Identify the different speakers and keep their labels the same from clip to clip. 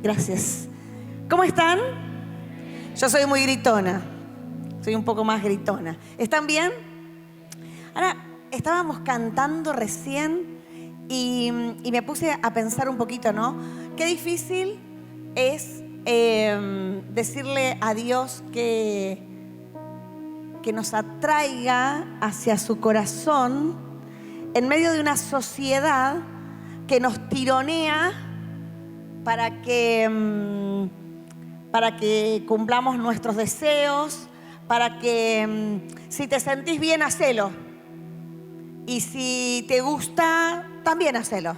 Speaker 1: Gracias. ¿Cómo están? Yo soy muy gritona. Soy un poco más gritona. ¿Están bien? Ahora, estábamos cantando recién y me puse a pensar un poquito, ¿no? Qué difícil es decirle a Dios que nos atraiga hacia su corazón en medio de una sociedad que nos tironea para que cumplamos nuestros deseos, para que si te sentís bien, hacelo. Y si te gusta, también hacelo.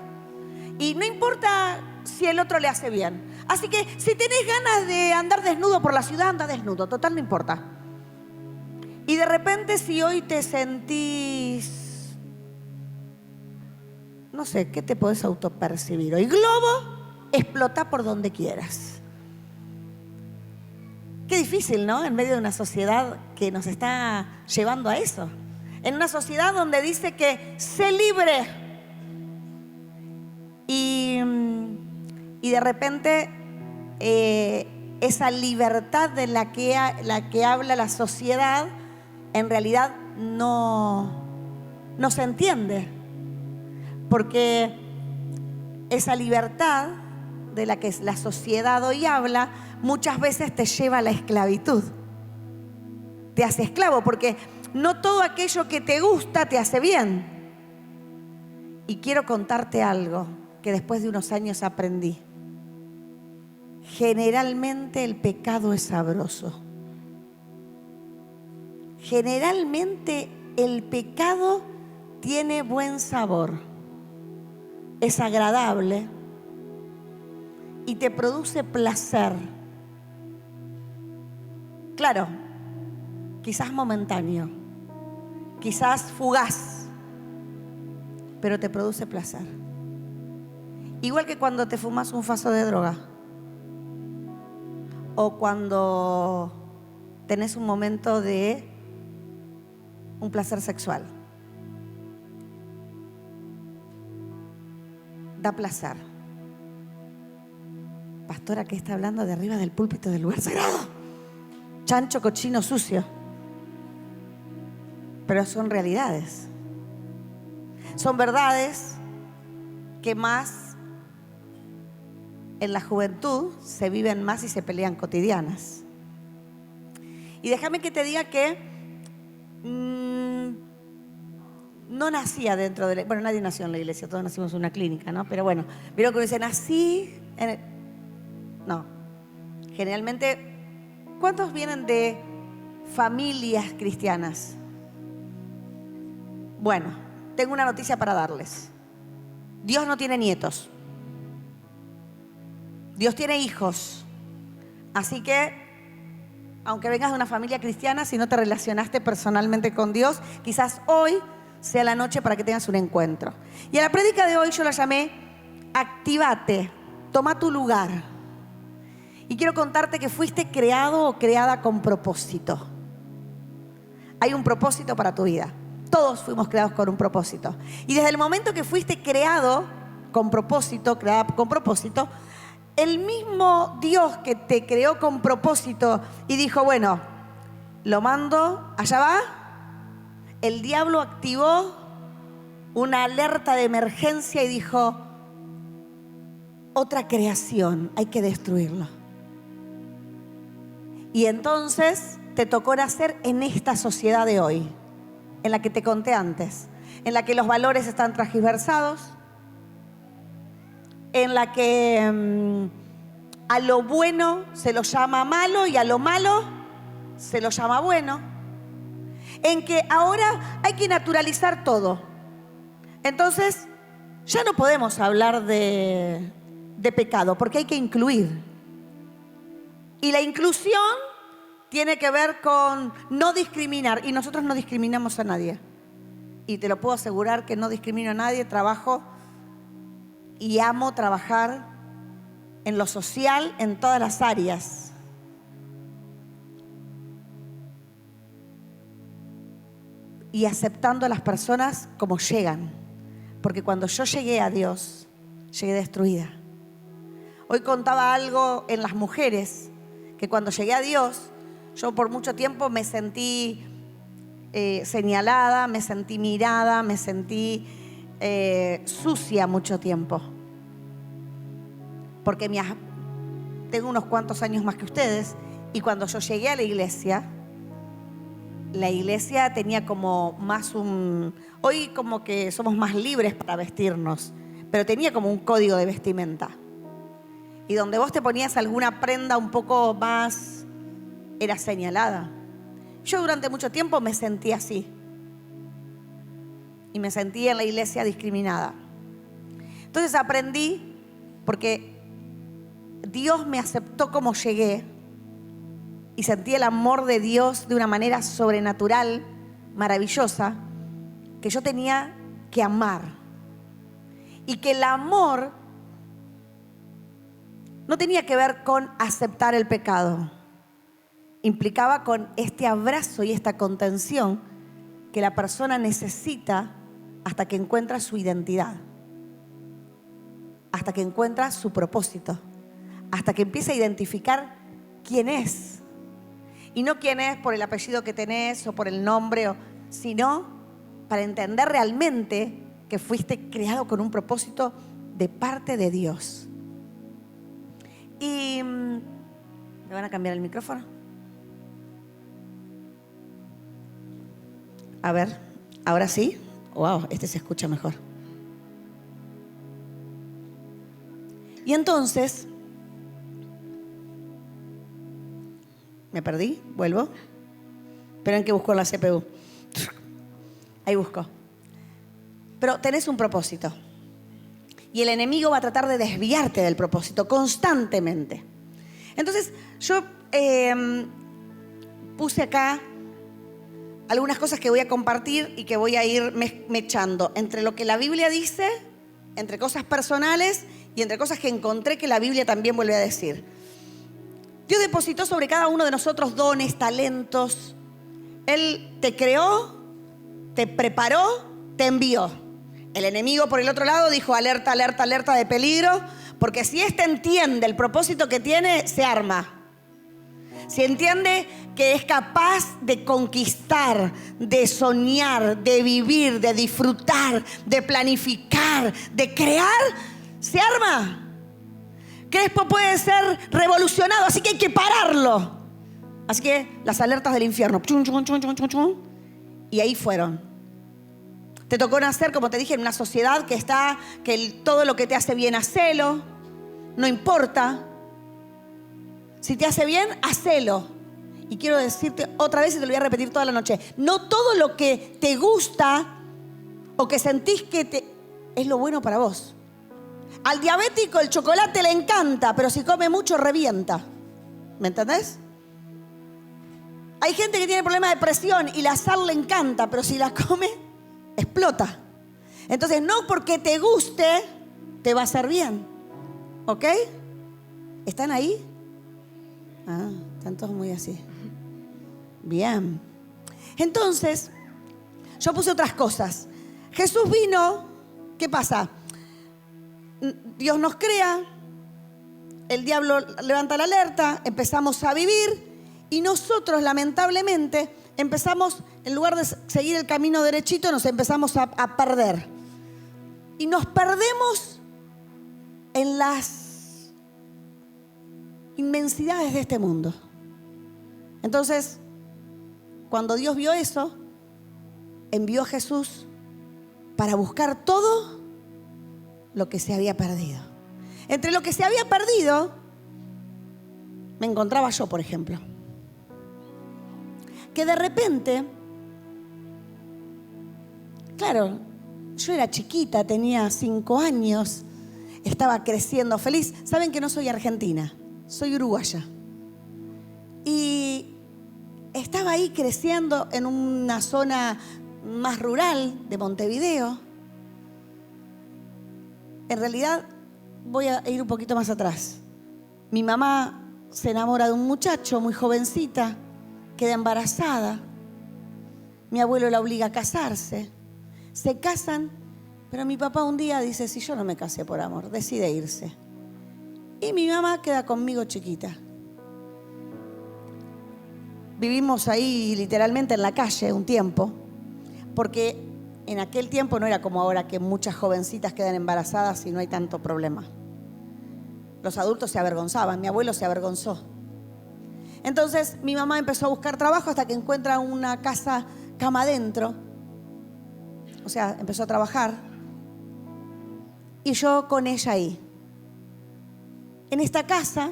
Speaker 1: Y no importa si el otro le hace bien. Así que si tenés ganas de andar desnudo por la ciudad, anda desnudo, total no importa. Y de repente si hoy te sentís, no sé, ¿qué te podés autopercibir hoy? Globo, explotá por donde quieras. Qué difícil, ¿no? En medio de una sociedad que nos está llevando a eso. En una sociedad donde dice que sé libre. Y de repente esa libertad de la que habla la sociedad, en realidad no se entiende. Porque esa libertad de la que la sociedad hoy habla, muchas veces te lleva a la esclavitud. Te hace esclavo, porque no todo aquello que te gusta te hace bien. Y quiero contarte algo que después de unos años aprendí. Generalmente el pecado es sabroso. Generalmente el pecado tiene buen sabor. Es agradable y te produce placer. Claro, quizás momentáneo, quizás fugaz, pero te produce placer. Igual que cuando te fumas un faso de droga o cuando tenés un momento de un placer sexual. Da placer. Pastora, ¿qué está hablando de arriba del púlpito del lugar sagrado? Chancho, cochino, sucio. Pero son realidades. Son verdades que más en la juventud se viven más y se pelean cotidianas. Y déjame que te diga que no nacía dentro de la... Bueno, nadie nació en la iglesia, todos nacimos en una clínica, ¿no? Pero bueno, vieron que dice, nací en... No. Generalmente, ¿cuántos vienen de familias cristianas? Bueno, tengo una noticia para darles. Dios no tiene nietos. Dios tiene hijos. Así que, aunque vengas de una familia cristiana, si no te relacionaste personalmente con Dios, quizás hoy sea la noche para que tengas un encuentro. Y a la prédica de hoy yo la llamé Actívate, toma tu lugar. Y quiero contarte que fuiste creado o creada con propósito. Hay un propósito para tu vida. Todos fuimos creados con un propósito. Y desde el momento que fuiste creado con propósito, creada con propósito, el mismo Dios que te creó con propósito y dijo, bueno, lo mando, allá va. El diablo activó una alerta de emergencia y dijo, otra creación, hay que destruirlo. Y entonces te tocó nacer en esta sociedad de hoy, en la que te conté antes, en la que los valores están transgiversados, en la que a lo bueno se lo llama malo y a lo malo se lo llama bueno, en que ahora hay que naturalizar todo. Entonces ya no podemos hablar de pecado porque hay que incluir. Y la inclusión tiene que ver con no discriminar. Y nosotros no discriminamos a nadie. Y te lo puedo asegurar que no discrimino a nadie. Trabajo y amo trabajar en lo social, en todas las áreas. Y aceptando a las personas como llegan. Porque cuando yo llegué a Dios, llegué destruida. Hoy contaba algo en las mujeres, que cuando llegué a Dios, yo por mucho tiempo me sentí señalada, me sentí mirada, me sentí sucia mucho tiempo. Porque tengo unos cuantos años más que ustedes, y cuando yo llegué a la iglesia tenía como más hoy como que somos más libres para vestirnos, pero tenía como un código de vestimenta. Y donde vos te ponías alguna prenda un poco más, era señalada. Yo durante mucho tiempo me sentí así. Y me sentí en la iglesia discriminada. Entonces aprendí, porque Dios me aceptó como llegué, y sentí el amor de Dios de una manera sobrenatural, maravillosa, que yo tenía que amar. Y que el amor no tenía que ver con aceptar el pecado. Implicaba con este abrazo y esta contención que la persona necesita hasta que encuentra su identidad, hasta que encuentra su propósito, hasta que empieza a identificar quién es. Y no quién es por el apellido que tenés o por el nombre, sino para entender realmente que fuiste creado con un propósito de parte de Dios. Y ¿me van a cambiar el micrófono? A ver, ¿ahora sí? Wow, este se escucha mejor. Y entonces, me perdí, vuelvo. Esperen que busco la CPU. Ahí busco. Pero tenés un propósito. Y el enemigo va a tratar de desviarte del propósito constantemente. Entonces, yo puse acá algunas cosas que voy a compartir y que voy a ir mechando entre lo que la Biblia dice, entre cosas personales y entre cosas que encontré que la Biblia también vuelve a decir. Dios depositó sobre cada uno de nosotros dones, talentos. Él te creó, te preparó, te envió. El enemigo por el otro lado dijo alerta, alerta, alerta de peligro, porque si éste entiende el propósito que tiene, se arma. Si entiende que es capaz de conquistar, de soñar, de vivir, de disfrutar, de planificar, de crear, se arma. Crespo puede ser revolucionado, así que hay que pararlo. Así que las alertas del infierno. Chun, chun, chun, chun, chun, chun. Y ahí fueron. Te tocó nacer, como te dije, en una sociedad que todo lo que te hace bien, hacelo. No importa. Si te hace bien, hacelo. Y quiero decirte otra vez y te lo voy a repetir toda la noche. No todo lo que te gusta o que sentís que es lo bueno para vos. Al diabético el chocolate le encanta, pero si come mucho revienta. ¿Me entendés? Hay gente que tiene problemas de presión y la sal le encanta, pero si la come, explota. Entonces, no porque te guste, te va a hacer bien. ¿Ok? ¿Están ahí? Ah, están todos muy así. Bien. Entonces, yo puse otras cosas. Jesús vino, ¿qué pasa? Dios nos crea, el diablo levanta la alerta, empezamos a vivir y nosotros lamentablemente empezamos, en lugar de seguir el camino derechito, nos empezamos a perder. Y nos perdemos en las inmensidades de este mundo. Entonces, cuando Dios vio eso, envió a Jesús para buscar todo lo que se había perdido. Entre lo que se había perdido, me encontraba yo, por ejemplo. Que de repente, claro, yo era chiquita, tenía 5 años, estaba creciendo feliz. Saben que no soy argentina, soy uruguaya. Y estaba ahí creciendo en una zona más rural de Montevideo. En realidad, voy a ir un poquito más atrás. Mi mamá se enamora de un muchacho, muy jovencita, queda embarazada. Mi abuelo la obliga a casarse. Se casan, pero mi papá un día dice, si yo no me casé por amor, decide irse. Y mi mamá queda conmigo chiquita. Vivimos ahí literalmente en la calle un tiempo, porque en aquel tiempo no era como ahora que muchas jovencitas quedan embarazadas y no hay tanto problema. Los adultos se avergonzaban, mi abuelo se avergonzó. Entonces mi mamá empezó a buscar trabajo hasta que encuentra una casa cama adentro. O sea, empezó a trabajar. Y yo con ella ahí. En esta casa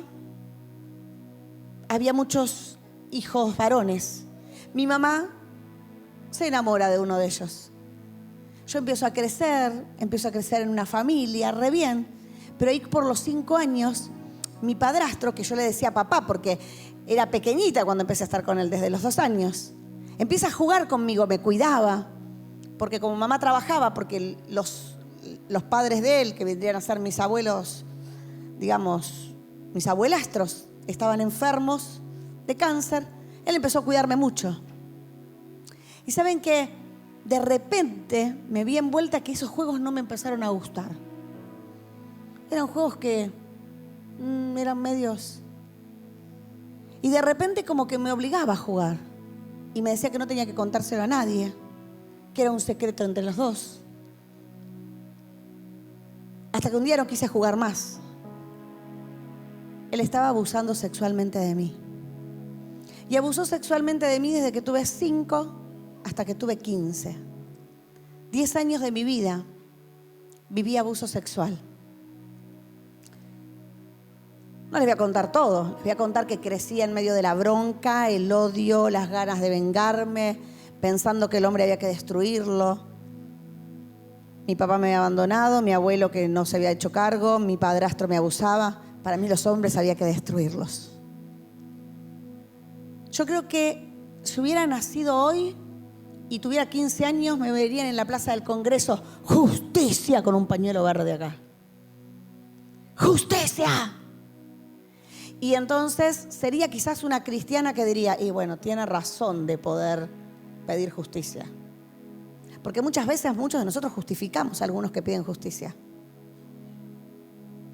Speaker 1: había muchos hijos varones. Mi mamá se enamora de uno de ellos. Yo empiezo a crecer en una familia, re bien. Pero ahí por los 5 años, mi padrastro, que yo le decía papá porque era pequeñita cuando empecé a estar con él, desde los 2 años, empieza a jugar conmigo, me cuidaba. Porque como mamá trabajaba, porque los padres de él, que vendrían a ser mis abuelos, digamos, mis abuelastros, estaban enfermos de cáncer, él empezó a cuidarme mucho. Y saben que de repente me vi envuelta que esos juegos no me empezaron a gustar. Eran juegos que eran medios. Y de repente como que me obligaba a jugar. Y me decía que no tenía que contárselo a nadie, que era un secreto entre los dos. Hasta que un día no quise jugar más. Él estaba abusando sexualmente de mí. Y abusó sexualmente de mí desde que tuve 5 hasta que tuve 15. 10 años de mi vida viví abuso sexual. No les voy a contar todo. Les voy a contar que crecí en medio de la bronca, el odio, las ganas de vengarme, pensando que el hombre había que destruirlo. Mi papá me había abandonado, mi abuelo que no se había hecho cargo, mi padrastro me abusaba. Para mí los hombres había que destruirlos. Yo creo que si hubiera nacido hoy y tuviera 15 años, me verían en la Plaza del Congreso, justicia, con un pañuelo verde acá. ¡Justicia! Y entonces sería quizás una cristiana que diría, y bueno, tiene razón de poder pedir justicia. Porque muchas veces muchos de nosotros justificamos a algunos que piden justicia.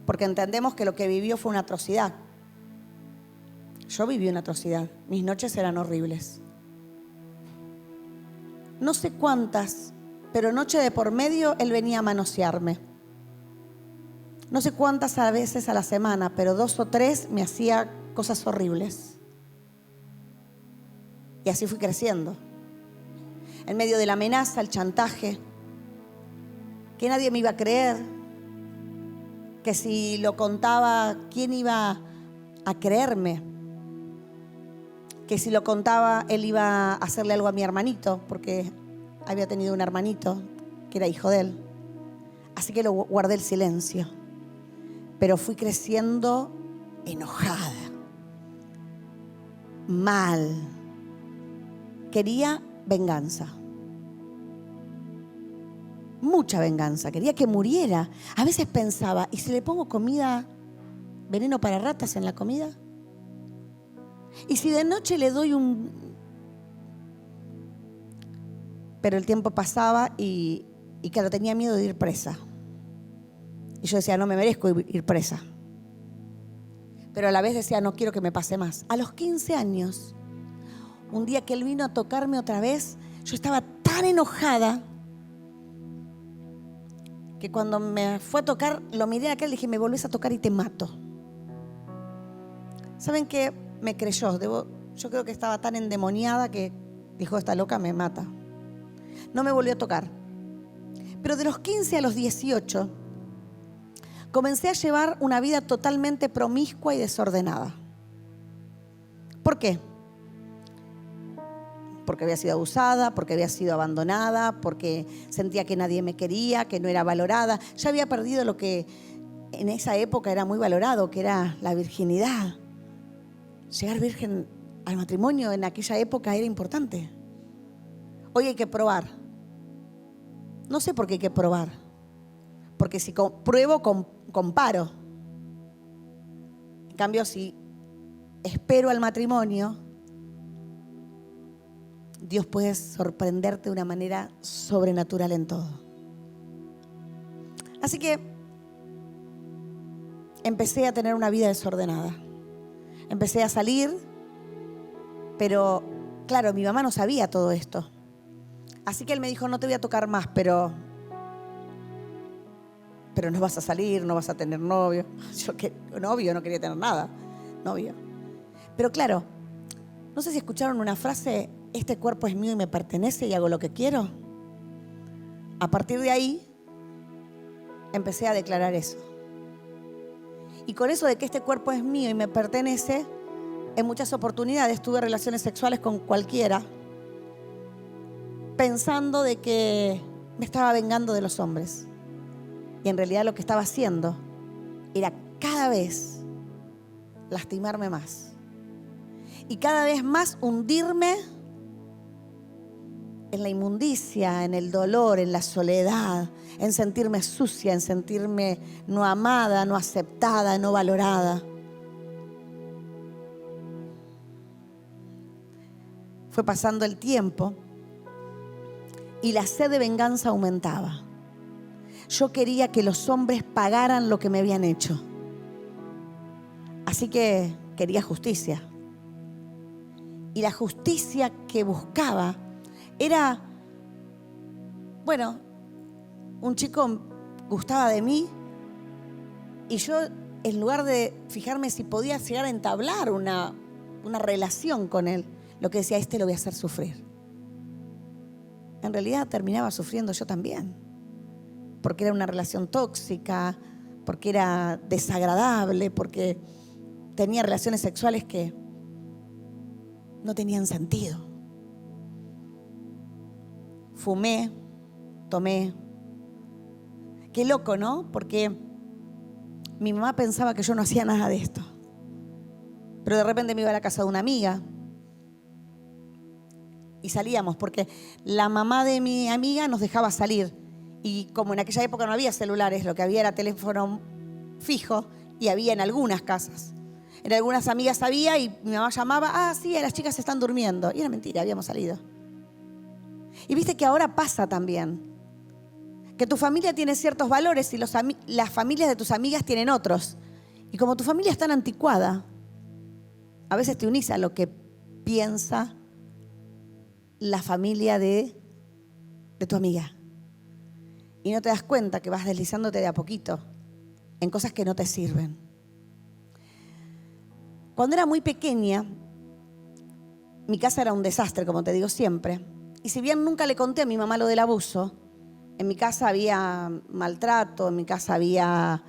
Speaker 1: Porque entendemos que lo que vivió fue una atrocidad. Yo viví una atrocidad. Mis noches eran horribles. No sé cuántas, pero noche de por medio él venía a manosearme. No sé cuántas veces a la semana, pero 2 o 3 me hacía cosas horribles. Y así fui creciendo. En medio de la amenaza, el chantaje, que nadie me iba a creer, que si lo contaba, ¿quién iba a creerme? Que si lo contaba, él iba a hacerle algo a mi hermanito, porque había tenido un hermanito que era hijo de él. Así que lo guardé el silencio. Pero fui creciendo enojada, mal. Quería venganza. Mucha venganza. Quería que muriera. A veces pensaba, ¿y si le pongo comida, veneno para ratas en la comida? ¿Y si de noche le doy un...? Pero el tiempo pasaba y claro, tenía miedo de ir presa. Y yo decía, no me merezco ir presa. Pero a la vez decía, no quiero que me pase más. A los 15 años, un día que él vino a tocarme otra vez, yo estaba tan enojada que cuando me fue a tocar, lo miré a aquel y dije, me volvés a tocar y te mato. ¿Saben qué? Me creyó. Yo creo que estaba tan endemoniada que dijo, esta loca me mata. No me volvió a tocar. Pero de los 15 a los 18, comencé a llevar una vida totalmente promiscua y desordenada. ¿Por qué? Porque había sido abusada, porque había sido abandonada, porque sentía que nadie me quería, que no era valorada. Ya había perdido lo que en esa época era muy valorado, que era la virginidad. Llegar virgen al matrimonio en aquella época era importante. Hoy hay que probar. No sé por qué hay que probar. Porque si pruebo, comparo. En cambio, si espero al matrimonio, Dios puede sorprenderte de una manera sobrenatural en todo. Así que empecé a tener una vida desordenada. Empecé a salir, pero claro, mi mamá no sabía todo esto. Así que él me dijo, no te voy a tocar más, pero no vas a salir, no vas a tener novio. Yo que novio, no quería tener nada, novio. Pero claro, no sé si escucharon una frase, este cuerpo es mío y me pertenece y hago lo que quiero. A partir de ahí, empecé a declarar eso. Y con eso de que este cuerpo es mío y me pertenece, en muchas oportunidades tuve relaciones sexuales con cualquiera, pensando de que me estaba vengando de los hombres. Y en realidad lo que estaba haciendo era cada vez lastimarme más. Y cada vez más hundirme en la inmundicia, en el dolor, en la soledad, en sentirme sucia, en sentirme no amada, no aceptada, no valorada. Fue pasando el tiempo y la sed de venganza aumentaba. Yo quería que los hombres pagaran lo que me habían hecho. Así que quería justicia. Y la justicia que buscaba era, bueno, un chico gustaba de mí y yo, en lugar de fijarme si podía llegar a entablar una relación con él, lo que decía, lo voy a hacer sufrir. En realidad terminaba sufriendo yo también, porque era una relación tóxica, porque era desagradable, porque tenía relaciones sexuales que no tenían sentido. Fumé, tomé. Qué loco, ¿no? Porque mi mamá pensaba que yo no hacía nada de esto. Pero de repente me iba a la casa de una amiga y salíamos, porque la mamá de mi amiga nos dejaba salir. Y como en aquella época no había celulares, lo que había era teléfono fijo y había en algunas casas. En algunas amigas había y mi mamá llamaba, sí, las chicas están durmiendo. Y era mentira, habíamos salido. Y viste que ahora pasa también, que tu familia tiene ciertos valores y las familias de tus amigas tienen otros. Y como tu familia es tan anticuada, a veces te unís a lo que piensa la familia de tu amiga. Y no te das cuenta que vas deslizándote de a poquito en cosas que no te sirven. Cuando era muy pequeña, mi casa era un desastre, como te digo siempre. Y si bien nunca le conté a mi mamá lo del abuso, en mi casa había maltrato, en mi casa había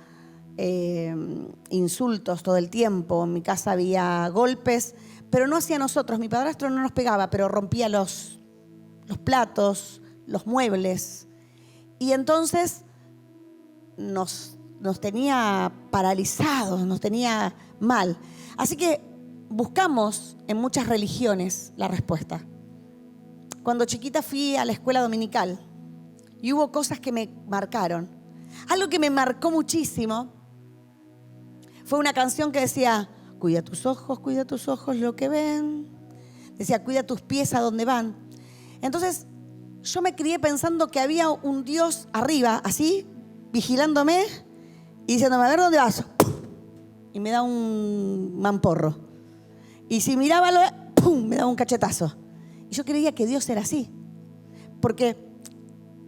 Speaker 1: insultos todo el tiempo, en mi casa había golpes, pero no hacia nosotros. Mi padrastro no nos pegaba, pero rompía los platos, los muebles. Y entonces nos tenía paralizados, nos tenía mal. Así que buscamos en muchas religiones la respuesta. Cuando chiquita fui a la escuela dominical y hubo cosas que me marcaron. Algo que me marcó muchísimo fue una canción que decía, cuida tus ojos lo que ven. Decía, cuida tus pies a donde van. Entonces yo me crié pensando que había un Dios arriba, así, vigilándome y diciéndome, a ver dónde vas. Y me da un mamporro. Y si miraba, ¡pum!, me daba un cachetazo. Y yo creía que Dios era así, porque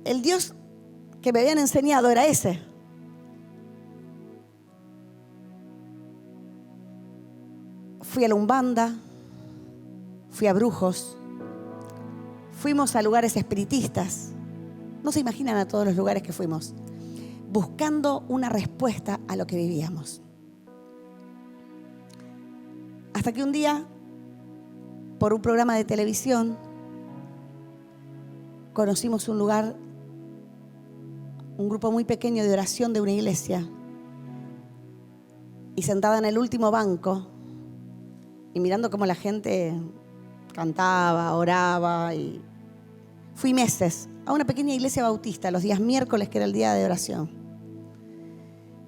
Speaker 1: el Dios que me habían enseñado era ese. Fui a la Umbanda, fui a brujos, fuimos a lugares espiritistas. No se imaginan a todos los lugares que fuimos, buscando una respuesta a lo que vivíamos. Hasta que un día, por un programa de televisión, conocimos un lugar, un grupo muy pequeño de oración de una iglesia. Y sentada en el último banco y mirando cómo la gente cantaba, oraba. Y fui meses a una pequeña iglesia bautista los días miércoles, que era el día de oración.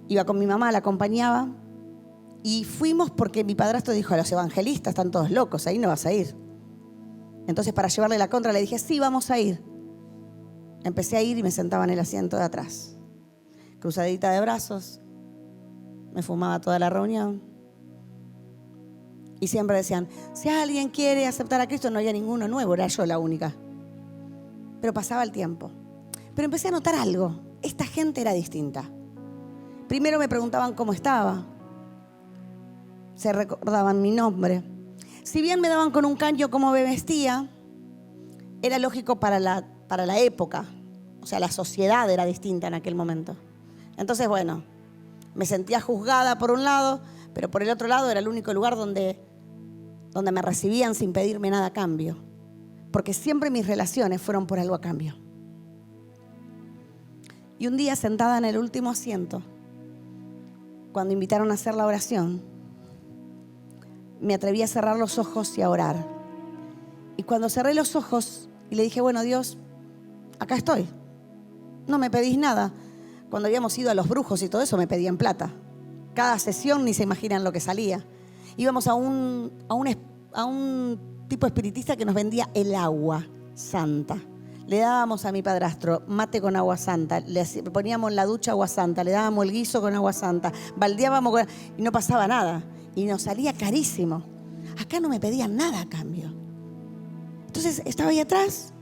Speaker 1: Iba con mi mamá, la acompañaba. Y fuimos porque mi padrastro dijo, los evangelistas están todos locos, ahí no vas a ir. Entonces, para llevarle la contra, le dije, sí, vamos a ir. Empecé a ir y me sentaba en el asiento de atrás, cruzadita de brazos, me fumaba toda la reunión. Y siempre decían, si alguien quiere aceptar a Cristo, no había ninguno nuevo, era yo la única. Pero pasaba el tiempo. Pero empecé a notar algo, esta gente era distinta. Primero me preguntaban cómo estaba, se recordaban mi nombre. Si bien me daban con un caño cómo me vestía, era lógico para la época. O sea, la sociedad era distinta en aquel momento. Entonces, bueno, me sentía juzgada por un lado, pero por el otro lado era el único lugar donde me recibían sin pedirme nada a cambio. Porque siempre mis relaciones fueron por algo a cambio. Y un día, sentada en el último asiento, cuando invitaron a hacer la oración, me atreví a cerrar los ojos y a orar. Y cuando cerré los ojos y le dije, bueno, Dios, acá estoy. No me pedís nada. Cuando habíamos ido a los brujos y todo eso me pedían plata. Cada sesión ni se imaginan lo que salía. Íbamos a un tipo espiritista que nos vendía el agua santa. Le dábamos a mi padrastro mate con agua santa, le poníamos en la ducha agua santa, le dábamos el guiso con agua santa, baldeábamos y no pasaba nada. Y nos salía carísimo. Acá no me pedían nada a cambio. Entonces estaba ahí atrás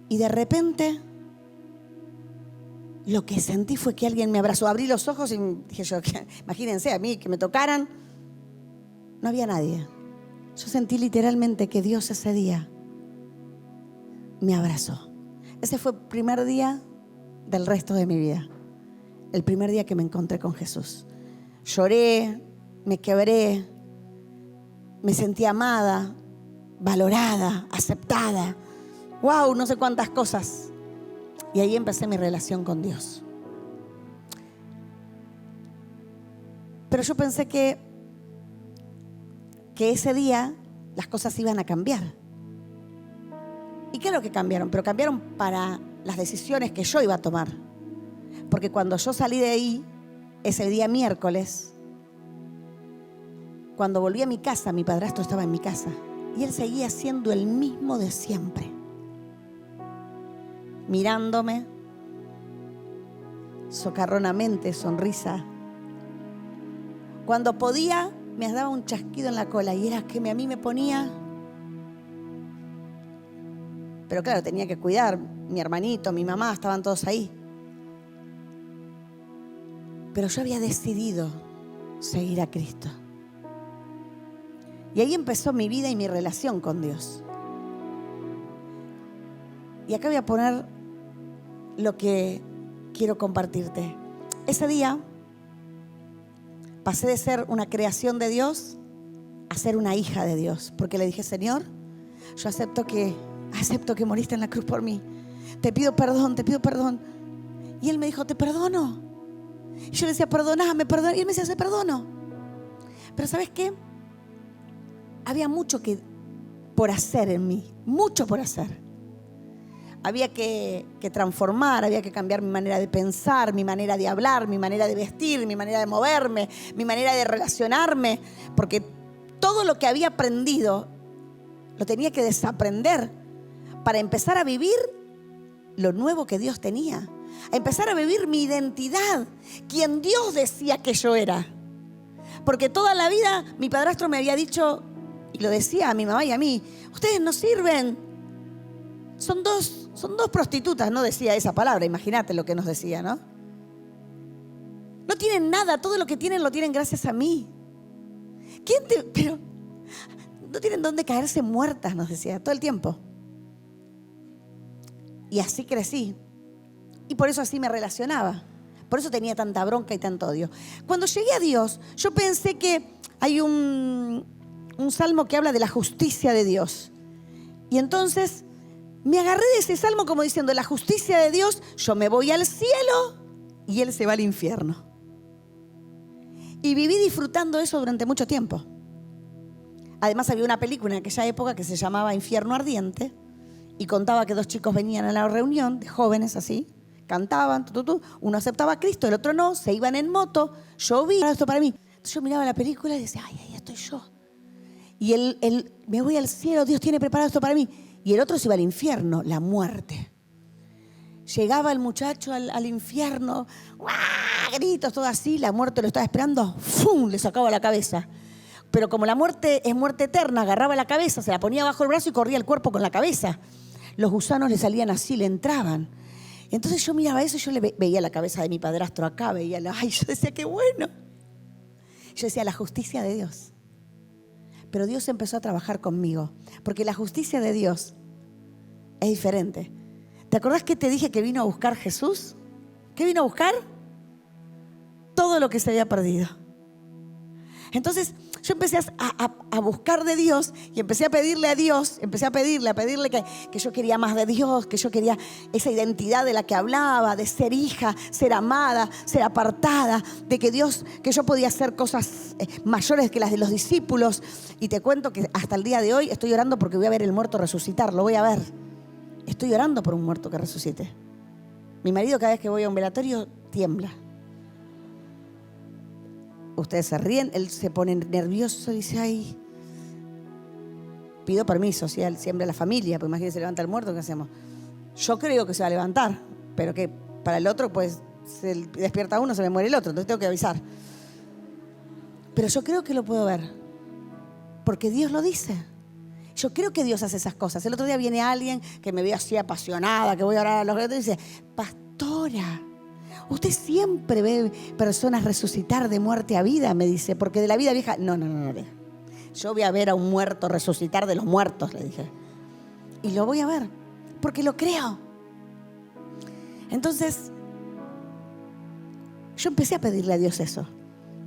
Speaker 1: y de repente lo que sentí fue que alguien me abrazó. Abrí los ojos y dije yo, imagínense a mí que me tocaran. No había nadie. Yo sentí literalmente que Dios ese día me abrazó. Ese fue el primer día del resto de mi vida. El primer día que me encontré con Jesús. Lloré, me quebré, me sentí amada, valorada, aceptada. ¡Wow! No sé cuántas cosas. Y ahí empecé mi relación con Dios. Pero yo pensé que ese día las cosas iban a cambiar. Y claro que cambiaron, pero cambiaron para las decisiones que yo iba a tomar. Porque cuando yo salí de ahí, ese día miércoles, cuando volví a mi casa, mi padrastro estaba en mi casa. Y él seguía siendo el mismo de siempre. Mirándome, socarronamente, sonrisa. Cuando podía, me daba un chasquido en la cola y era que a mí me ponía. Pero claro, tenía que cuidar. Mi hermanito, mi mamá, estaban todos ahí. Pero yo había decidido seguir a Cristo. Y ahí empezó mi vida y mi relación con Dios. Y acá voy a poner lo que quiero compartirte. Ese día pasé de ser una creación de Dios a ser una hija de Dios. Porque le dije, Señor, yo acepto que moriste en la cruz por mí. Te pido perdón, te pido perdón. Y Él me dijo, te perdono. Y yo le decía, perdóname, perdóname. Y Él me decía, te perdono. Pero ¿sabes qué? Había mucho por hacer en mí. Mucho por hacer. Había que transformar, había que cambiar mi manera de pensar, mi manera de hablar, mi manera de vestir, mi manera de moverme, mi manera de relacionarme. Porque todo lo que había aprendido lo tenía que desaprender para empezar a vivir lo nuevo que Dios tenía. A empezar a vivir mi identidad, quien Dios decía que yo era. Porque toda la vida mi padrastro me había dicho, y lo decía a mi mamá y a mí, ustedes no sirven. Son dos prostitutas, no decía esa palabra, imagínate lo que nos decía, ¿no? No tienen nada, todo lo que tienen lo tienen gracias a mí. Pero no tienen dónde caerse muertas, nos decía todo el tiempo. Y así crecí. Y por eso así me relacionaba. Por eso tenía tanta bronca y tanto odio. Cuando llegué a Dios, yo pensé que hay un salmo que habla de la justicia de Dios. Y entonces me agarré de ese salmo como diciendo, la justicia de Dios, yo me voy al cielo y Él se va al infierno. Y viví disfrutando eso durante mucho tiempo. Además había una película en aquella época que se llamaba Infierno Ardiente y contaba que dos chicos venían a la reunión de jóvenes así, cantaban, uno aceptaba a Cristo, el otro no, se iban en moto, llovía, esto para mí. Entonces yo miraba la película y decía, ay, ahí estoy yo. Y él, me voy al cielo, Dios tiene preparado esto para mí. Y el otro se iba al infierno, la muerte. Llegaba el muchacho al infierno, ¡guau! Gritos, todo así, la muerte lo estaba esperando, ¡fum! Le sacaba la cabeza. Pero como la muerte es muerte eterna, agarraba la cabeza, se la ponía bajo el brazo y corría el cuerpo con la cabeza. Los gusanos le salían así, le entraban. Entonces yo miraba eso y yo le veía la cabeza de mi padrastro acá, ay, yo decía, qué bueno. Yo decía, la justicia de Dios. Pero Dios empezó a trabajar conmigo, porque la justicia de Dios es diferente. ¿Te acordás que te dije que vino a buscar Jesús? ¿Qué vino a buscar? Todo lo que se había perdido. Entonces yo empecé a buscar de Dios y empecé a pedirle a Dios, empecé a pedirle que yo quería más de Dios, que yo quería esa identidad de la que hablaba, de ser hija, ser amada, ser apartada, de que Dios, que yo podía hacer cosas mayores que las de los discípulos. Y te cuento que hasta el día de hoy estoy orando porque voy a ver el muerto resucitar, lo voy a ver. Estoy orando por un muerto que resucite. Mi marido cada vez que voy a un velatorio tiembla. Ustedes se ríen, él se pone nervioso y dice, ay, pido permiso, si él siembra la familia, pues imagínense, se levanta el muerto, ¿qué hacemos? Yo creo que se va a levantar, pero que para el otro, pues, se despierta uno, se me muere el otro, entonces tengo que avisar. Pero yo creo que lo puedo ver, porque Dios lo dice. Yo creo que Dios hace esas cosas. El otro día viene alguien que me ve así apasionada, que voy a orar a los gritos y dice, pastora, usted siempre ve personas resucitar de muerte a vida, me dice, porque de la vida vieja, no. Yo voy a ver a un muerto resucitar de los muertos, le dije. Y lo voy a ver, porque lo creo. Entonces, yo empecé a pedirle a Dios eso.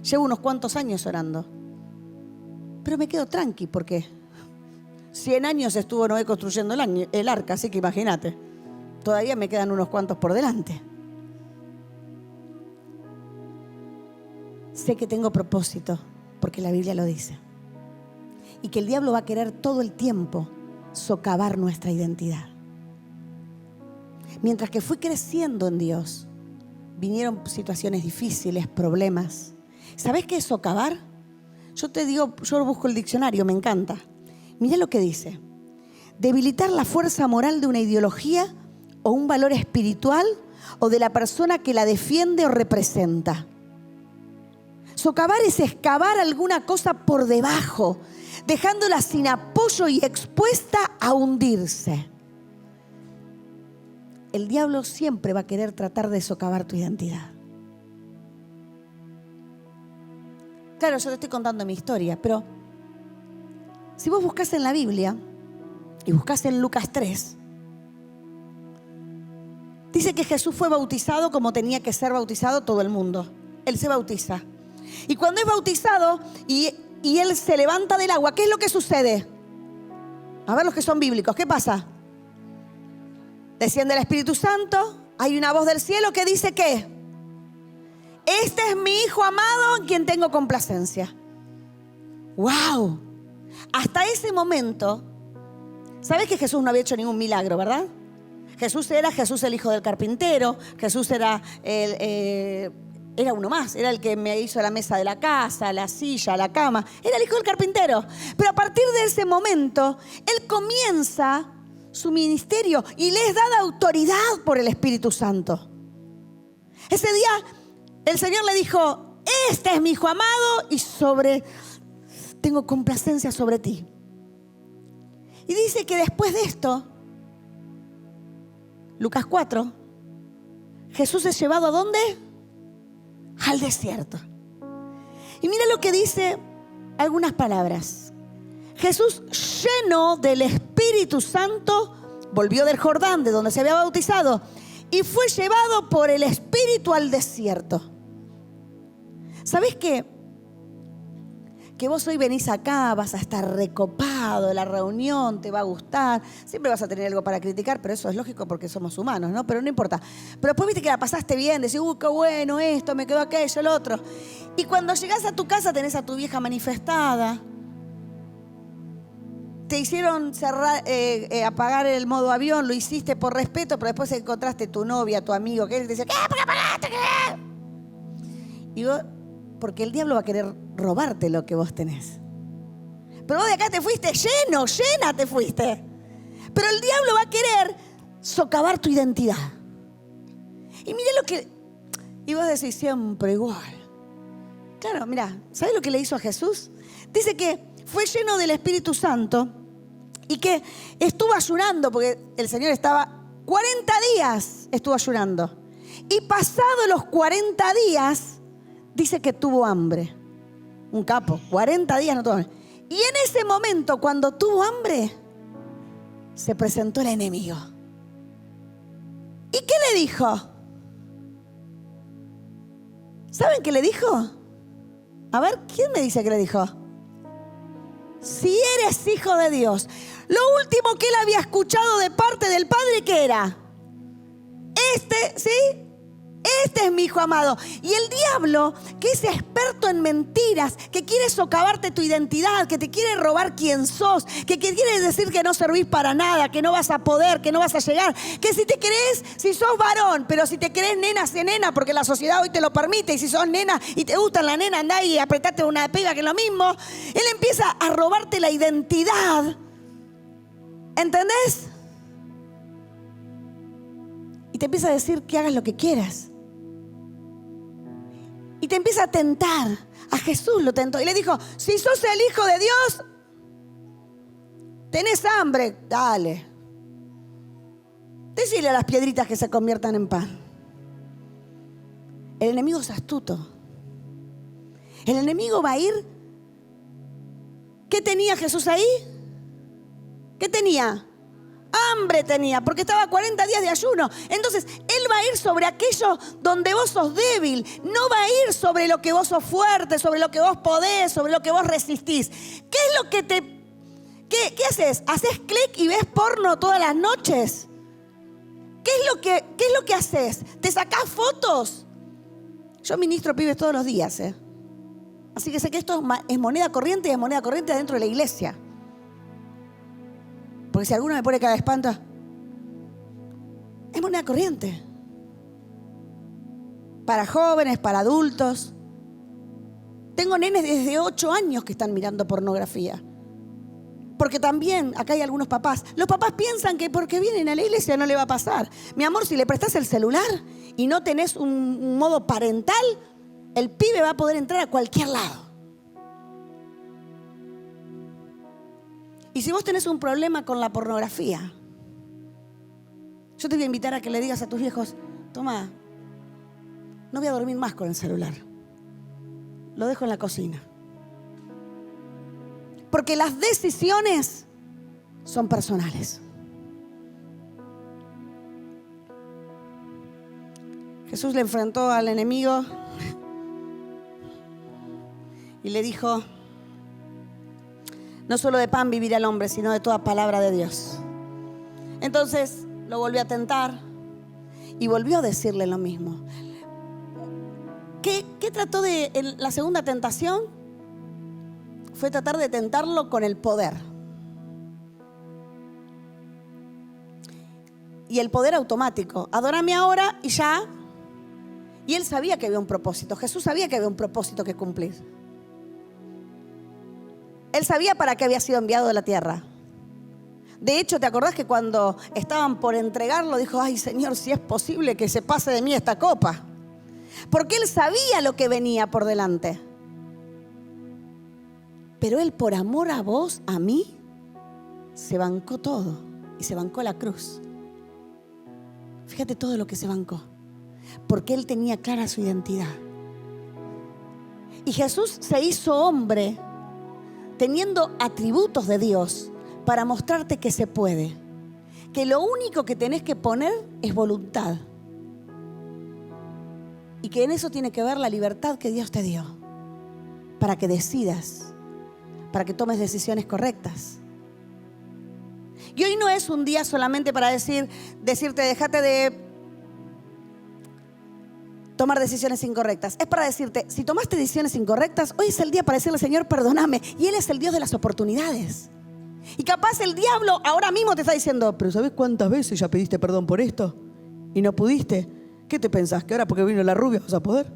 Speaker 1: Llevo unos cuantos años orando. Pero me quedo tranqui, porque 100 años estuvo Noé construyendo el arca, así que imagínate. Todavía me quedan unos cuantos por delante. Sé que tengo propósito, porque la Biblia lo dice. Y que el diablo va a querer todo el tiempo socavar nuestra identidad. Mientras que fui creciendo en Dios, vinieron situaciones difíciles, problemas. ¿Sabés qué es socavar? Yo te digo, yo busco el diccionario, me encanta. Mirá lo que dice. Debilitar la fuerza moral de una ideología o un valor espiritual o de la persona que la defiende o representa. Socavar es excavar alguna cosa por debajo, dejándola sin apoyo y expuesta a hundirse. El diablo siempre va a querer tratar de socavar tu identidad. Claro, yo te estoy contando mi historia, pero si vos buscás en la Biblia y buscás en Lucas 3, dice que Jesús fue bautizado como tenía que ser bautizado todo el mundo. Él se bautiza. Y cuando es bautizado y él se levanta del agua, ¿qué es lo que sucede? A ver los que son bíblicos, ¿qué pasa? Desciende el Espíritu Santo, hay una voz del cielo que dice ¿qué? Este es mi Hijo amado en quien tengo complacencia. ¡Wow! Hasta ese momento, ¿sabes que Jesús no había hecho ningún milagro, verdad? Jesús era el hijo del carpintero, Jesús era era uno más, era el que me hizo la mesa de la casa, la silla, la cama, era el hijo del carpintero. Pero a partir de ese momento, él comienza su ministerio y le es dada autoridad por el Espíritu Santo. Ese día el Señor le dijo, este es mi Hijo amado y tengo complacencia sobre ti. Y dice que después de esto, Lucas 4, Jesús es llevado ¿a dónde? Al desierto. Y mira lo que dice algunas palabras. Jesús, lleno del Espíritu Santo, volvió del Jordán, de donde se había bautizado, y fue llevado por el Espíritu al desierto. ¿Sabés qué? Que vos hoy venís acá, vas a estar recopado, la reunión te va a gustar, siempre vas a tener algo para criticar, pero eso es lógico porque somos humanos, ¿no? Pero no importa. Pero después viste que la pasaste bien, decís, qué bueno esto, me quedó aquello, el otro. Y cuando llegás a tu casa tenés a tu vieja manifestada. Te hicieron apagar el modo avión, lo hiciste por respeto, pero después encontraste tu novia, tu amigo, que él te dice, ¿qué? ¿Por qué apagaste? ¿Qué? Y vos, porque el diablo va a querer robarte lo que vos tenés. Pero vos de acá te fuiste llena te fuiste. Pero el diablo va a querer socavar tu identidad. Y mire lo que... Y vos decís, siempre igual. Claro, mira, ¿sabes lo que le hizo a Jesús? Dice que fue lleno del Espíritu Santo y que estuvo ayunando, porque el Señor estaba 40 días, estuvo ayunando. Y pasados los 40 días, dice que tuvo hambre. Un capo, 40 días no tuvo hambre. Y en ese momento, cuando tuvo hambre, se presentó el enemigo. ¿Y qué le dijo? ¿Saben qué le dijo? A ver, ¿quién me dice que le dijo? Si eres hijo de Dios. Lo último que él había escuchado de parte del Padre, ¿qué era? ¿Sí? Este es mi hijo amado. Y el diablo, que es experto en mentiras, que quiere socavarte tu identidad, que te quiere robar quién sos, que quiere decir que no servís para nada, que no vas a poder, que no vas a llegar, que si te crees, si sos varón, pero si te crees nena, sé nena, porque la sociedad hoy te lo permite, y si sos nena y te gusta la nena, andá y apretate una piba que es lo mismo. Él empieza a robarte la identidad. ¿Entendés? Y te empieza a decir que hagas lo que quieras. Y te empieza a tentar. A Jesús lo tentó. Y le dijo, si sos el Hijo de Dios, tenés hambre, dale. Decile a las piedritas que se conviertan en pan. El enemigo es astuto. El enemigo va a ir. ¿Qué tenía Jesús ahí? ¿Qué tenía? Hambre tenía, porque estaba 40 días de ayuno. Entonces, Él va a ir sobre aquello donde vos sos débil. No va a ir sobre lo que vos sos fuerte, sobre lo que vos podés, sobre lo que vos resistís. ¿Qué es lo que ¿Qué haces? ¿Haces clic y ves porno todas las noches? ¿Qué es lo que haces? ¿Te sacás fotos? Yo ministro pibes todos los días, Así que sé que esto es moneda corriente y es moneda corriente adentro de la iglesia. Porque si alguno me pone cara de espanto, es moneda corriente. Para jóvenes, para adultos. Tengo nenes desde 8 años que están mirando pornografía. Porque también, acá hay algunos papás. Los papás piensan que porque vienen a la iglesia no le va a pasar. Mi amor, si le prestás el celular y no tenés un modo parental, el pibe va a poder entrar a cualquier lado. Y si vos tenés un problema con la pornografía, yo te voy a invitar a que le digas a tus viejos, toma, no voy a dormir más con el celular. Lo dejo en la cocina. Porque las decisiones son personales. Jesús le enfrentó al enemigo y le dijo, no solo de pan vivirá el hombre, sino de toda palabra de Dios. Entonces lo volvió a tentar y volvió a decirle lo mismo. ¿Qué trató de en la segunda tentación? Fue tratar de tentarlo con el poder. Y el poder automático. Adórame ahora y ya. Y él sabía que había un propósito. Jesús sabía que había un propósito que cumplir. Él sabía para qué había sido enviado de la tierra. De hecho, ¿te acordás que cuando estaban por entregarlo, dijo, ay Señor, si es posible que se pase de mí esta copa? Porque él sabía lo que venía por delante. Pero él, por amor a vos, a mí, se bancó todo. Y se bancó la cruz. Fíjate todo lo que se bancó. Porque él tenía clara su identidad. Y Jesús se hizo hombre teniendo atributos de Dios para mostrarte que se puede. Que lo único que tenés que poner es voluntad. Y que en eso tiene que ver la libertad que Dios te dio. Para que decidas. Para que tomes decisiones correctas. Y hoy no es un día solamente para decirte, déjate de tomar decisiones incorrectas. Es para decirte, si tomaste decisiones incorrectas, hoy es el día para decirle, Señor, perdóname. Y Él es el Dios de las oportunidades. Y capaz el diablo ahora mismo te está diciendo, pero ¿sabes cuántas veces ya pediste perdón por esto? Y no pudiste. ¿Qué te pensás? ¿Que ahora porque vino la rubia vas a poder?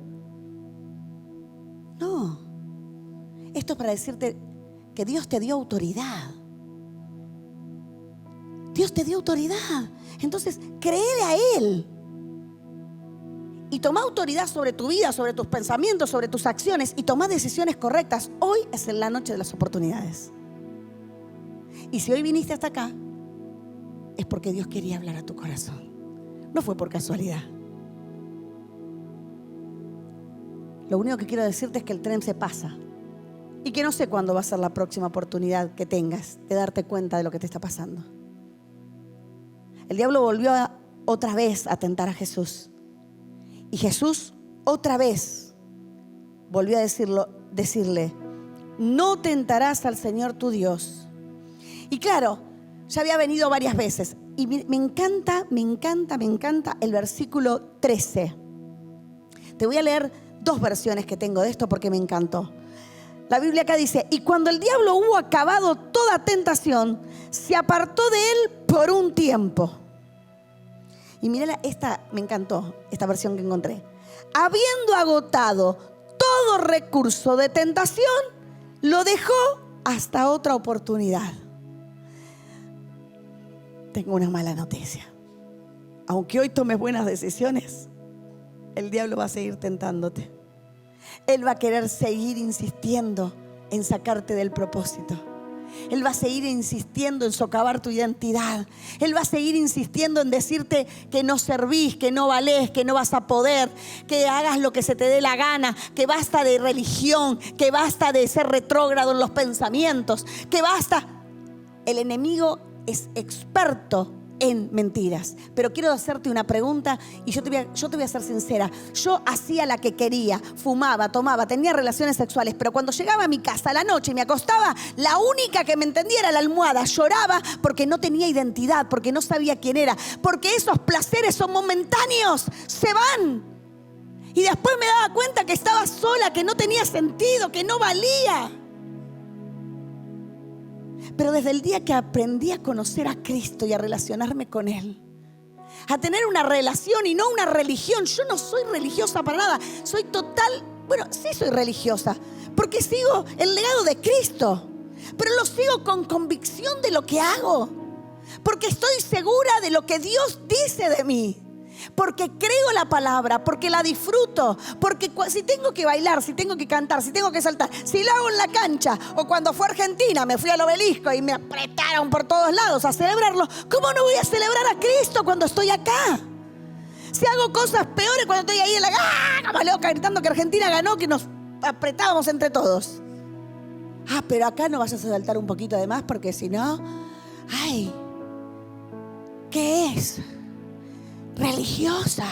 Speaker 1: No. Esto es para decirte que Dios te dio autoridad. Dios te dio autoridad. Entonces, créele a Él. y toma autoridad sobre tu vida, sobre tus pensamientos, sobre tus acciones y toma decisiones correctas. Hoy es la noche de las oportunidades. Y si hoy viniste hasta acá, es porque Dios quería hablar a tu corazón. No fue por casualidad. Lo único que quiero decirte es que el tren se pasa y que no sé cuándo va a ser la próxima oportunidad que tengas de darte cuenta de lo que te está pasando. El diablo volvió otra vez a tentar a Jesús. Y Jesús otra vez volvió a decirle, no tentarás al Señor tu Dios. Y claro, ya había venido varias veces. Y me encanta el versículo 13. Te voy a leer 2 versiones que tengo de esto porque me encantó. La Biblia acá dice, y cuando el diablo hubo acabado toda tentación, se apartó de él por un tiempo. Y mira, me encantó esta versión que encontré. Habiendo agotado todo recurso de tentación, lo dejó hasta otra oportunidad. Tengo una mala noticia. Aunque hoy tomes buenas decisiones, el diablo va a seguir tentándote. Él va a querer seguir insistiendo en sacarte del propósito. Él va a seguir insistiendo en socavar tu identidad. Él va a seguir insistiendo en decirte que no servís, que no valés, que no vas a poder, que hagas lo que se te dé la gana, que basta de religión, que basta de ser retrógrado en los pensamientos, que basta. El enemigo es experto en mentiras. Pero quiero hacerte una pregunta y yo te voy a ser sincera. Yo hacía la que quería, fumaba, tomaba, tenía relaciones sexuales, pero cuando llegaba a mi casa a la noche y me acostaba, la única que me entendía era la almohada. Lloraba porque no tenía identidad, porque no sabía quién era, porque esos placeres son momentáneos, se van. Y después me daba cuenta que estaba sola, que no tenía sentido, que no valía. Pero desde el día que aprendí a conocer a Cristo y a relacionarme con Él, a tener una relación y no una religión. Yo no soy religiosa para nada. Soy sí soy religiosa, porque sigo el legado de Cristo, pero lo sigo con convicción de lo que hago, porque estoy segura de lo que Dios dice de mí, porque creo la palabra, porque la disfruto, porque si tengo que bailar, si tengo que cantar, si tengo que saltar, si lo hago en la cancha, o cuando fue a Argentina me fui al Obelisco y me apretaron por todos lados a celebrarlo, ¿cómo no voy a celebrar a Cristo cuando estoy acá? Si hago cosas peores cuando estoy ahí en la como loca gritando que Argentina ganó, que nos apretábamos entre todos. Pero acá no vas a saltar un poquito de más, porque si no, ¿qué es? Religiosa.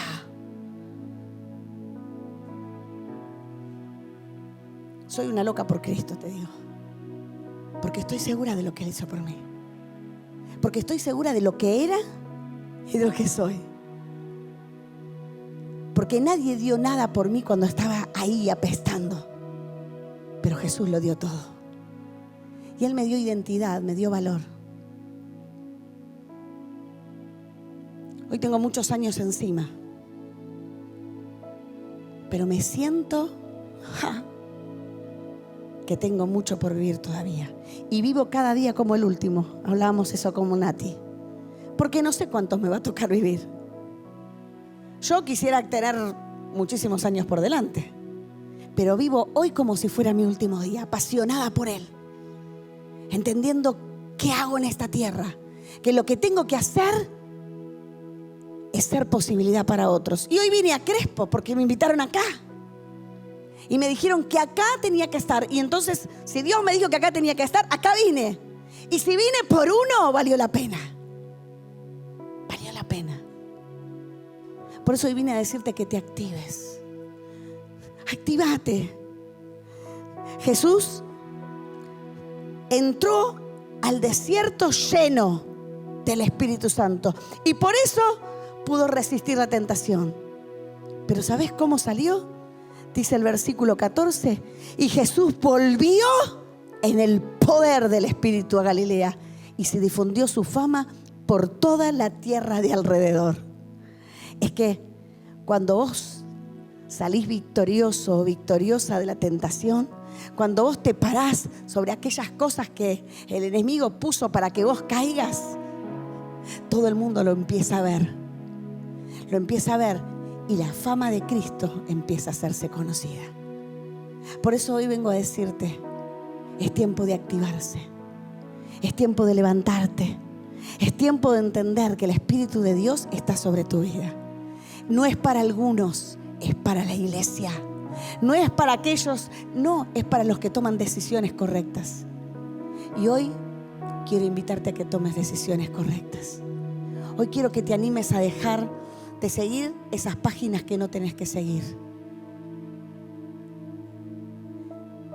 Speaker 1: Soy una loca por Cristo, te digo, porque estoy segura de lo que Él hizo por mí, porque estoy segura de lo que era y de lo que soy, porque nadie dio nada por mí cuando estaba ahí apestando, pero Jesús lo dio todo. Y Él me dio identidad, me dio valor. Hoy tengo muchos años encima, pero me siento que tengo mucho por vivir todavía. Y vivo cada día como el último. Hablábamos eso como Nati. Porque no sé cuántos me va a tocar vivir. Yo quisiera tener muchísimos años por delante, pero vivo hoy como si fuera mi último día, apasionada por Él, entendiendo qué hago en esta tierra, que lo que tengo que hacer es ser posibilidad para otros. Y hoy vine a Crespo porque me invitaron acá y me dijeron que acá tenía que estar. Y entonces, si Dios me dijo que acá tenía que estar, acá vine. Y si vine por uno, valió la pena. Valió la pena. Por eso hoy vine a decirte que te actives. Actívate. Jesús entró al desierto lleno del Espíritu Santo y por eso pudo resistir la tentación. Pero ¿sabes cómo salió? Dice el versículo 14: y Jesús volvió en el poder del Espíritu a Galilea y se difundió su fama por toda la tierra de alrededor. Es que cuando vos salís victorioso o victoriosa de la tentación, cuando vos te parás sobre aquellas cosas que el enemigo puso para que vos caigas, todo el mundo lo empieza a ver. Lo empieza a ver y la fama de Cristo empieza a hacerse conocida. Por eso hoy vengo a decirte, es tiempo de activarse, es tiempo de levantarte, es tiempo de entender que el Espíritu de Dios está sobre tu vida. No es para algunos, es para la iglesia. No es para aquellos, no, es para los que toman decisiones correctas. Y hoy quiero invitarte a que tomes decisiones correctas. Hoy quiero que te animes a dejar de seguir esas páginas que no tenés que seguir.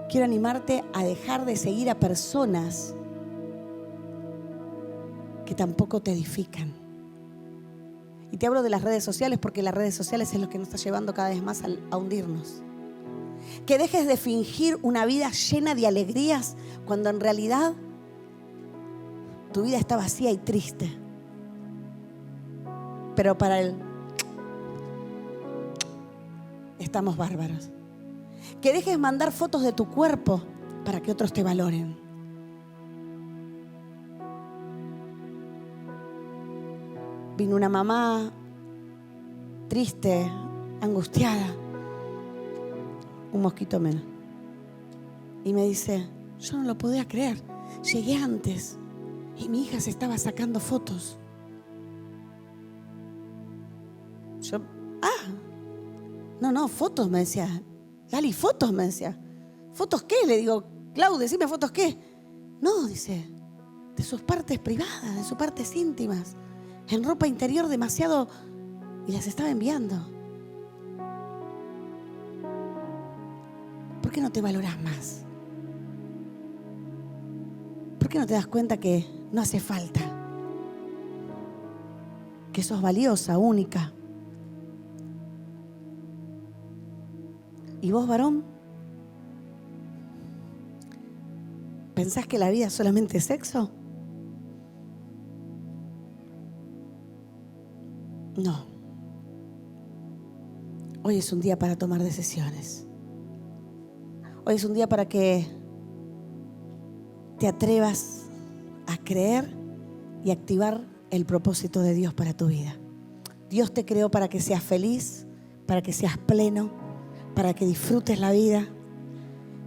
Speaker 1: Quiero animarte a dejar de seguir a personas que tampoco te edifican. Y te hablo de las redes sociales porque las redes sociales es lo que nos está llevando cada vez más a hundirnos. Que dejes de fingir una vida llena de alegrías cuando en realidad tu vida está vacía y triste. Pero para él estamos bárbaros. Que dejes mandar fotos de tu cuerpo para que otros te valoren. Vino una mamá triste, angustiada, un mosquito menos, y me dice, yo no lo podía creer, llegué antes y mi hija se estaba sacando fotos. Yo, no, fotos, me decía. Lali, fotos, me decía. ¿Fotos qué? Le digo, Clau, decime fotos qué. No, dice, de sus partes privadas, de sus partes íntimas, en ropa interior demasiado, y las estaba enviando. ¿Por qué no te valoras más? ¿Por qué no te das cuenta que no hace falta? Que sos valiosa, única. ¿Y vos, varón? ¿Pensás que la vida es solamente sexo? No. Hoy es un día para tomar decisiones. Hoy es un día para que te atrevas a creer y activar el propósito de Dios para tu vida. Dios te creó para que seas feliz, para que seas pleno, para que disfrutes la vida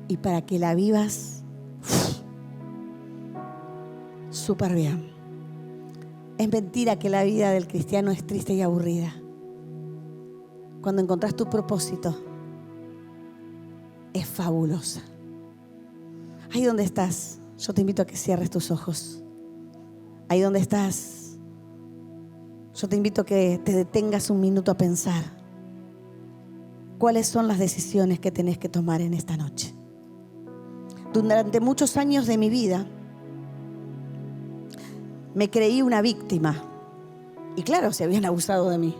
Speaker 1: y para que la vivas súper bien. Es mentira que la vida del cristiano es triste y aburrida. Cuando encontrás tu propósito, es fabulosa. Ahí donde estás, yo te invito a que cierres tus ojos. Ahí donde estás, yo te invito a que te detengas un minuto a pensar cuáles son las decisiones que tenés que tomar en esta noche. Durante muchos años de mi vida me creí una víctima. Y claro, se habían abusado de mí.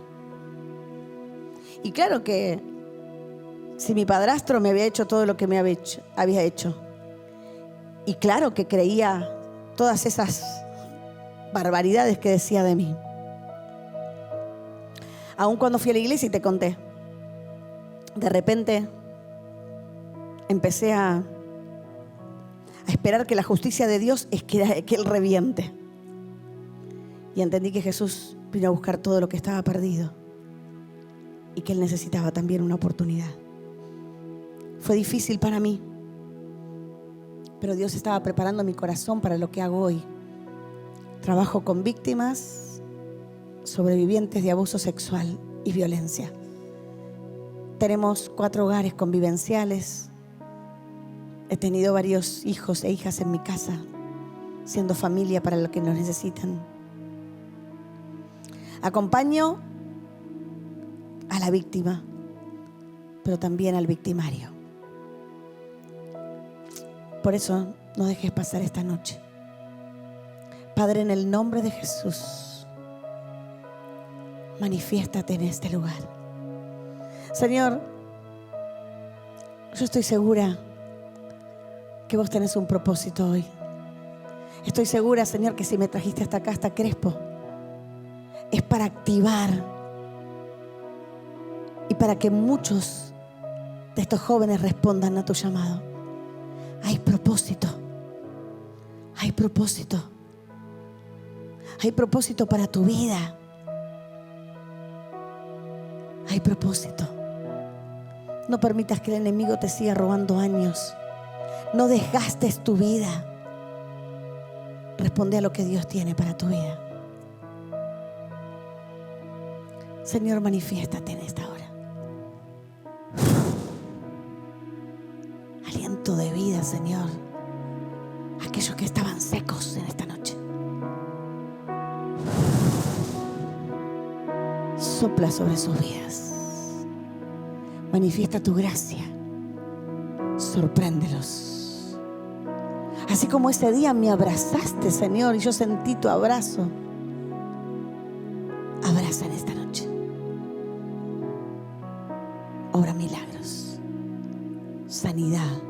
Speaker 1: Y claro que si mi padrastro me había hecho todo lo que me había hecho. Y claro que creía todas esas barbaridades que decía de mí. Aun cuando fui a la iglesia y te conté, de repente empecé a esperar que la justicia de Dios es que Él reviente. Y entendí que Jesús vino a buscar todo lo que estaba perdido y que Él necesitaba también una oportunidad. Fue difícil para mí, pero Dios estaba preparando mi corazón para lo que hago hoy. Trabajo con víctimas, sobrevivientes de abuso sexual y violencia. Tenemos 4 hogares convivenciales. He tenido varios hijos e hijas en mi casa, siendo familia para los que nos necesitan. Acompaño a la víctima, pero también al victimario. Por eso no dejes pasar esta noche. Padre, en el nombre de Jesús, manifiéstate en este lugar. Señor, yo estoy segura que vos tenés un propósito hoy. Estoy segura, Señor, que si me trajiste hasta acá, hasta Crespo, es para activar y para que muchos de estos jóvenes respondan a tu llamado. Hay propósito. Hay propósito. Hay propósito para tu vida. Hay propósito. No permitas que el enemigo te siga robando años. No desgastes tu vida. Responde a lo que Dios tiene para tu vida. Señor, manifiéstate en esta hora. Aliento de vida, Señor. Aquellos que estaban secos en esta noche. Sopla sobre sus vidas. Manifiesta tu gracia. Sorpréndelos. Así como ese día me abrazaste, Señor, y yo sentí tu abrazo. Abraza en esta noche. Obra milagros. Sanidad.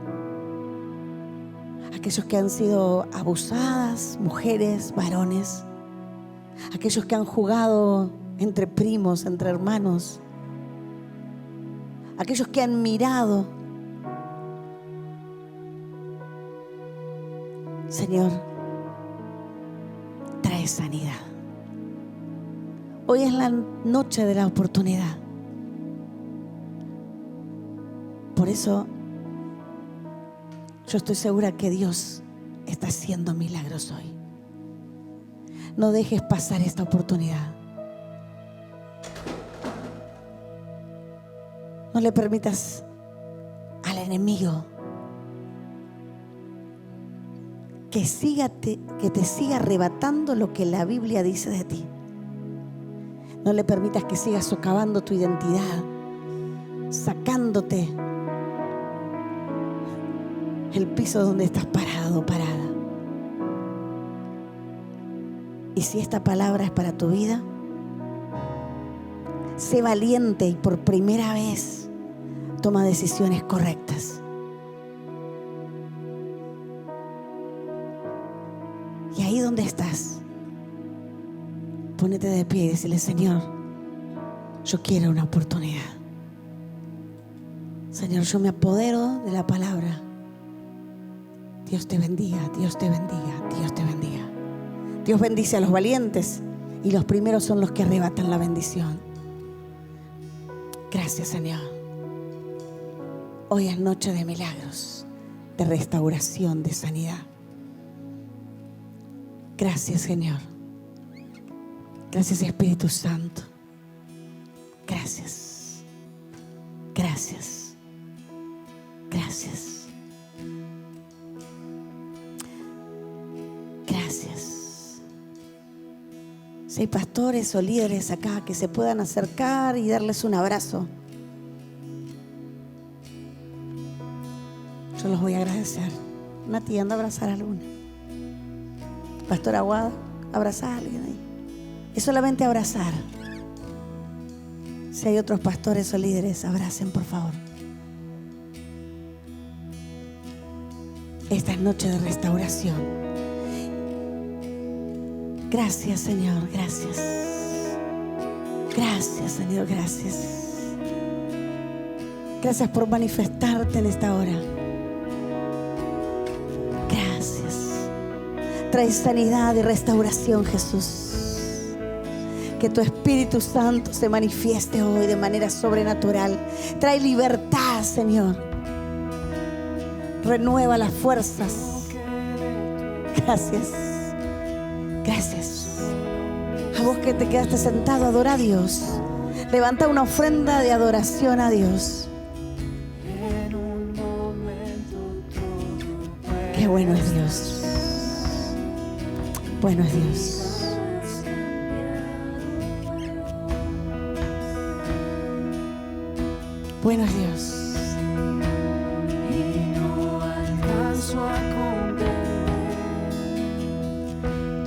Speaker 1: Aquellos que han sido abusadas, mujeres, varones. Aquellos que han jugado entre primos, entre hermanos. Aquellos que han mirado. Señor, trae sanidad. Hoy es la noche de la oportunidad. Por eso yo estoy segura que Dios está haciendo milagros hoy. No dejes pasar esta oportunidad. No le permitas al enemigo que te siga arrebatando lo que la Biblia dice de ti. No le permitas que siga socavando tu identidad, sacándote el piso donde estás parado, parada. Y si esta palabra es para tu vida, sé valiente y por primera vez toma decisiones correctas. Y ahí donde estás, ponete de pie y decirle: Señor, yo quiero una oportunidad. Señor, yo me apodero de la palabra. Dios te bendiga, Dios te bendiga, Dios te bendiga. Dios bendice a los valientes y los primeros son los que arrebatan la bendición. Gracias, Señor. Hoy es noche de milagros, de restauración, de sanidad. Gracias, Señor. Gracias, Espíritu Santo. Gracias. Gracias. Gracias. Gracias. Si hay pastores o líderes acá que se puedan acercar y darles un abrazo, yo los voy a agradecer. Nati, anda a abrazar a alguna. Pastor Aguado, abraza a alguien ahí. Es solamente abrazar. Si hay otros pastores o líderes, abracen, por favor. Esta es noche de restauración. Gracias, Señor, gracias. Gracias, Señor, gracias. Gracias por manifestarte en esta hora. Gracias. Trae sanidad y restauración, Jesús. Que tu Espíritu Santo se manifieste hoy de manera sobrenatural. Trae libertad, Señor. Renueva las fuerzas. Gracias. Gracias. A vos que te quedaste sentado, adora a Dios. Levanta una ofrenda de adoración a Dios. Qué bueno es Dios. Bueno es Dios. Bueno es Dios.
Speaker 2: Y no alcanzo a comprender.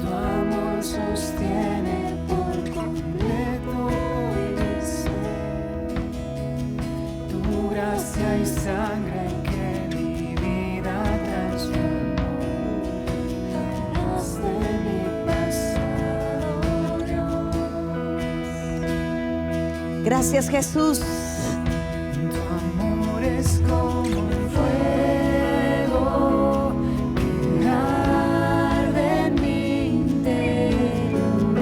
Speaker 2: Tu amor sostiene por completo mi ser. Tu gracia y sangre que mi vida transformó. Jamás de mi pasado, Dios.
Speaker 1: Gracias, Jesús.
Speaker 2: Es como el fuego que arde en mi interior.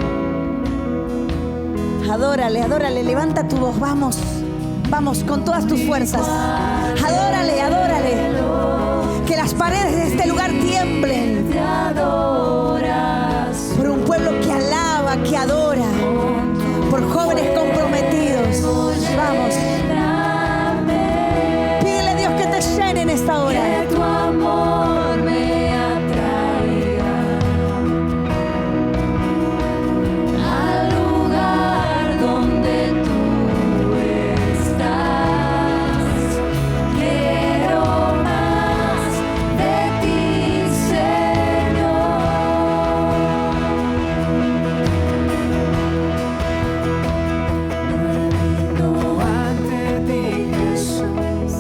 Speaker 1: Adora. Adórale, adórale, levanta tu voz, vamos, vamos con todas tus fuerzas. Adórale, adórale. Que las paredes de este lugar tiemblen por un pueblo que alaba, que adora, por jóvenes comprometidos. Vamos. Pídele a Dios que te llene en esta hora.
Speaker 2: Que tu amor me atraiga al lugar donde tú estás. Quiero más de ti, Señor. No ante ti, Jesús,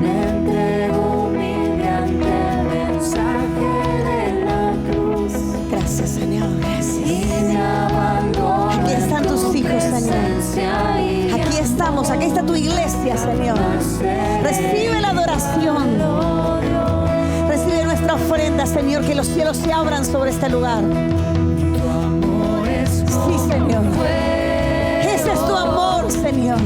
Speaker 2: me entrego humildemente al mensaje de la cruz.
Speaker 1: Gracias, Señor, gracias.
Speaker 2: Y me abandono.
Speaker 1: Aquí están tus hijos, Señor. Aquí estamos, aquí está tu iglesia, Señor. Recibe la adoración. Recibe nuestra ofrenda, Señor, que los cielos se abran sobre este lugar. Sí, Señor. Ese es tu amor, Señor.